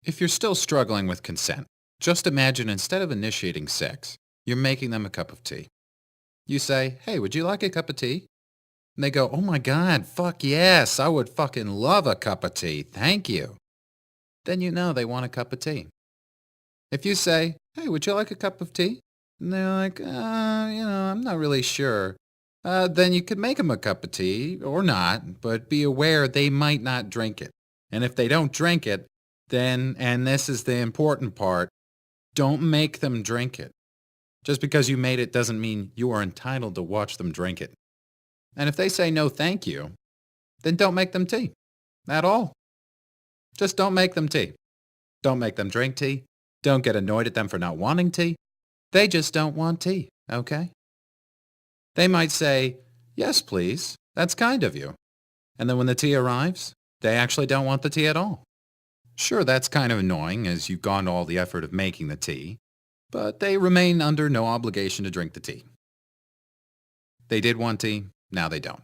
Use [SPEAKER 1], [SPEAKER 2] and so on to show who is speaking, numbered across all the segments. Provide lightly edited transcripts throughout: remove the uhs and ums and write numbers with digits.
[SPEAKER 1] If you're still struggling with consent, just imagine instead of initiating sex, you're making them a cup of tea. You say, "Hey, would you like a cup of tea?" And they go, "Oh my God, fuck yes, I would fucking love a cup of tea. Thank you." Then you know they want a cup of tea. If you say, "Hey, would you like a cup of tea?" And they're like, I'm not really sure. Then you could make them a cup of tea or not, but be aware they might not drink it. And if they don't drink it, then, and this is the important part, don't make them drink it. Just because you made it doesn't mean you are entitled to watch them drink it. And if they say no thank you, then don't make them tea. At all. Just don't make them tea. Don't make them drink tea. Don't get annoyed at them for not wanting tea. They just don't want tea, okay? They might say, "Yes, please. That's kind of you." And then when the tea arrives, they actually don't want the tea at all. Sure, that's kind of annoying as you've gone to all the effort of making the tea, but they remain under no obligation to drink the tea. They did want tea, now they don't.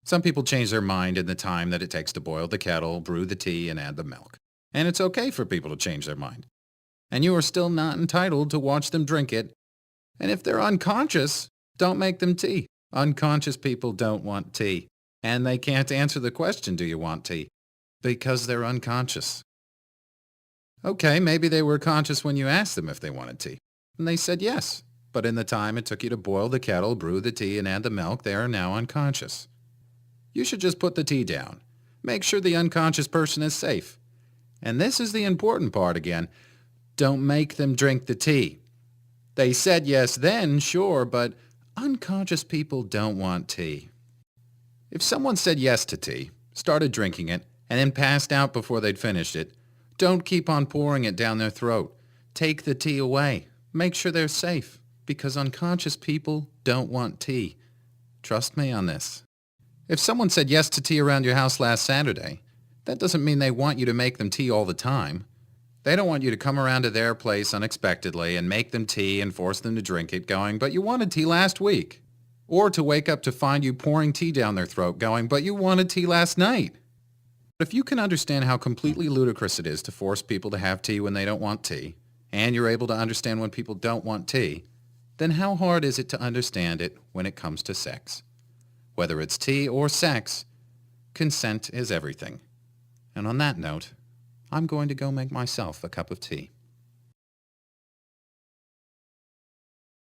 [SPEAKER 1] Some people change their mind in the time that it takes to boil the kettle, brew the tea, and add the milk. And it's okay for people to change their mind. And you are still not entitled to watch them drink it. And if they're unconscious, don't make them tea. Unconscious people don't want tea. And they can't answer the question, "Do you want tea?" Because they're unconscious. Okay, maybe they were conscious when you asked them if they wanted tea. And they said yes. But in the time it took you to boil the kettle, brew the tea, and add the milk, they are now unconscious. You should just put the tea down. Make sure the unconscious person is safe. And this is the important part again. Don't make them drink the tea. They said yes then, sure, but unconscious people don't want tea. If someone said yes to tea, started drinking it, and then passed out before they'd finished it, don't keep on pouring it down their throat. Take the tea away. Make sure they're safe, because unconscious people don't want tea. Trust me on this. If someone said yes to tea around your house last Saturday, that doesn't mean they want you to make them tea all the time. They don't want you to come around to their place unexpectedly and make them tea and force them to drink it going, "But you wanted tea last week." Or to wake up to find you pouring tea down their throat going, "But you wanted tea last night." If you can understand how completely ludicrous it is to force people to have tea when they don't want tea, and you're able to understand when people don't want tea, then how hard is it to understand it when it comes to sex? Whether it's tea or sex, consent is everything. And on that note, I'm going to go make myself a cup of tea.